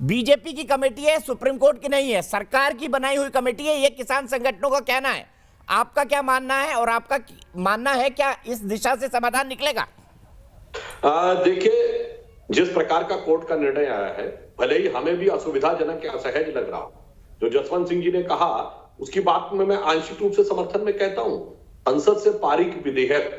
BJP की committee है, supreme court की नहीं है, सरकार की बनाई हुई कमेटी है, ये किसान संगठनों का कहना है। आपका क्या मानना है और आपका मानना है क्या इस दिशा से समाधान निकलेगा? देखिए, जिस प्रकार का कोर्ट का निर्णय आया है, भले ही हमें भी असुविधाजनक या असहज लग रहा हो, जो जसवंत सिंह जी ने कहा उसकी बात में मैं आंशिक रूप से समर्थन में कहता हूं। संसद से पारित विधेयक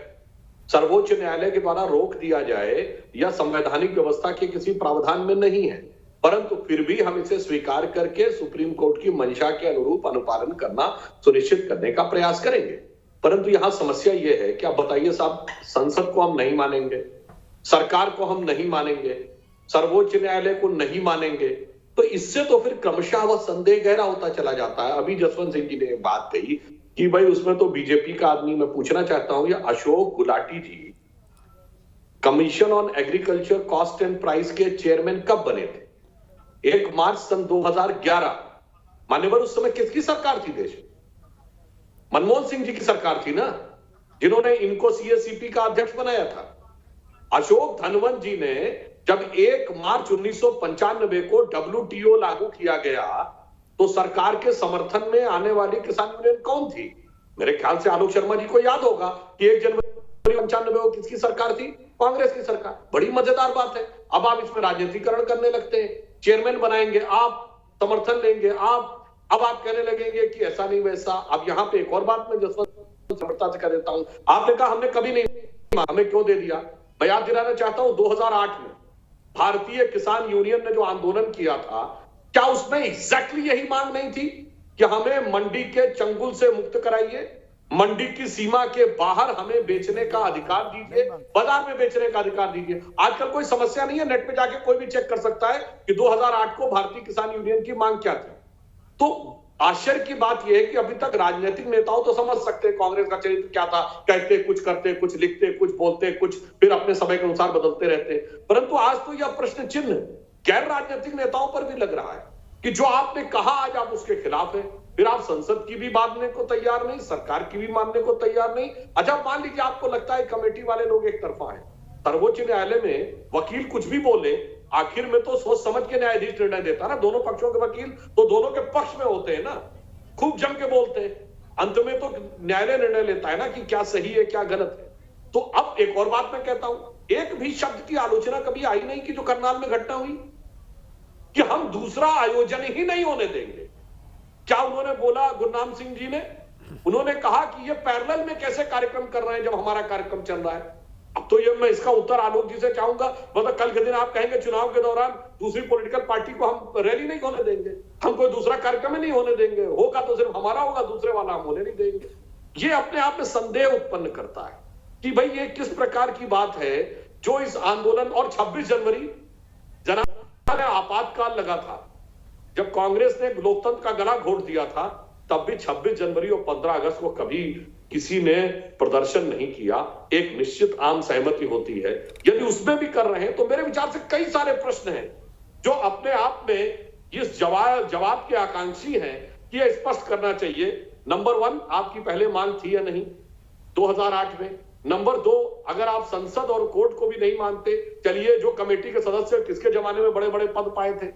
सर्वोच्च न्यायालय के द्वारा रोक दिया जाए या संवैधानिक व्यवस्था के किसी प्रावधान में नहीं है, परंतु फिर भी हम इसे स्वीकार करके सुप्रीम कोर्ट की मंशा के अनुरूप अनुपालन करना सुनिश्चित करने का प्रयास करेंगे। परंतु यहां समस्या यह है कि आप बताइए साहब, संसद को हम नहीं मानेंगे, सरकार को हम नहीं मानेंगे, सर्वोच्च न्यायालय को नहीं मानेंगे, तो इससे तो फिर क्रमशः वह संदेह गहरा होता चला जाता है। अभी जसवंत सिंह जी ने एक बात कही कि भाई उसमें तो बीजेपी का आदमी, मैं पूछना चाहता हूं, ये Ashok Gulati ji commission on agriculture cost and price के चेयरमैन कब बने थे? 1 मार्च सन 2011। मान्यवर उस समय किसकी सरकार थी देश में? मनमोहन सिंह जी की सरकार थी ना, जिन्होंने इनको सीएससीपी का अध्यक्ष बनाया था। अशोक धनवंत जी ने जब 1 मार्च 1995 को WTO लागू किया गया तो सरकार के समर्थन में आने वाली किसान यूनियन कौन थी? मेरे ख्याल से आलोक शर्मा जी को याद होगा कि 1 जनवरी 95 को किसकी सरकार थी? कांग्रेस की सरकार। बड़ी मजेदार बात है। अब आप इसमें राजनीतिकरण करने लगते हैं, चेयरमैन बनाएंगे आप, समर्थन लेंगे आप, अब आप कहने लगेंगे कि ऐसा नहीं वैसा। अब यहां पे एक और बात मैं जसवंत समर्थता से कह देता हूं, आपने कहा हमने कभी नहीं, हमें क्यों दे दिया? मैं याद दिलाना चाहता हूं 2008 में भारतीय किसान यूनियन ने जो आंदोलन किया था, क्या उसमें एग्जैक्टली यही मांग नहीं थी कि हमें मंडी के चंगुल से मुक्त कराइए, मंडी की सीमा के बाहर हमें बेचने का अधिकार दीजिए, बाजार में बेचने का अधिकार दीजिए। आजकल कोई समस्या नहीं है, नेट पे जाके कोई भी चेक कर सकता है कि 2008 को भारतीय किसान यूनियन की मांग क्या थी। तो आश्चर्य की बात यह है कि अभी तक राजनीतिक नेताओं तो समझ सकते हैं कांग्रेस का चरित्र क्या था, कहते कुछ, करते कुछ, लिखते कुछ, बोलते कुछ, फिर अपने समय के अनुसार बदलते रहते। परंतु आज तो यह प्रश्न चिन्ह गैर राजनीतिक नेताओं पर भी लग रहा है कि जो आपने कहा आज आप उसके खिलाफ है, फिर आप संसद की भी मानने को तैयार नहीं, सरकार की भी मानने को तैयार नहीं। अच्छा, मान लीजिए आपको लगता है कमेटी वाले लोग एक तरफा है, सर्वोच्च न्यायालय में वकील कुछ भी बोले, आखिर में तो सोच समझ के न्यायाधीश निर्णय देता है ना। दोनों पक्षों के वकील तो दोनों के पक्ष में होते हैं ना, खूब जम के बोलते हैं, अंत में तो न्यायालय निर्णय लेता है ना कि क्या सही है क्या गलत है। तो अब एक और बात मैं कहता हूं, एक भी शब्द की आलोचना कभी आई नहीं कि जो करनाल में घटना हुई कि हम दूसरा आयोजन ही नहीं होने देंगे। क्या उन्होंने बोला गुरनाम सिंह जी ने? उन्होंने कहा कि ये पैरेलल में कैसे कार्यक्रम कर रहे हैं जब हमारा कार्यक्रम चल रहा है। अब तो ये मैं इसका उत्तर आलोक जी से चाहूंगा, मतलब कल के दिन आप कहेंगे चुनाव के दौरान दूसरी पॉलिटिकल पार्टी को हम रैली नहीं होने देंगे, हम कोई दूसरा कार्यक्रम ही नहीं होने देंगे, होगा तो सिर्फ हमारा होगा, दूसरे वाला हम होने नहीं देंगे। ये अपने आप में संदेह उत्पन्न करता है कि भाई ये किस प्रकार की बात है जो इस आंदोलन। और 26 जनवरी जनाब ने आपातकाल लगा था, जब कांग्रेस ने लोकतंत्र का गला घोट दिया था, तब भी 26 जनवरी और 15 अगस्त को कभी किसी ने प्रदर्शन नहीं किया। एक निश्चित आम सहमति होती है, यदि उसमें भी कर रहे हैं तो मेरे विचार से कई सारे प्रश्न हैं जो अपने आप में इस जवाब के आकांक्षी हैं कि यह स्पष्ट करना चाहिए। नंबर 1, आपकी पहले मांग थी या नहीं 2008 में? नंबर 2, अगर आप संसद और कोर्ट को भी नहीं मानते, चलिए जो कमेटी के सदस्य किसके जमाने में बड़े बड़े पद पाए थे,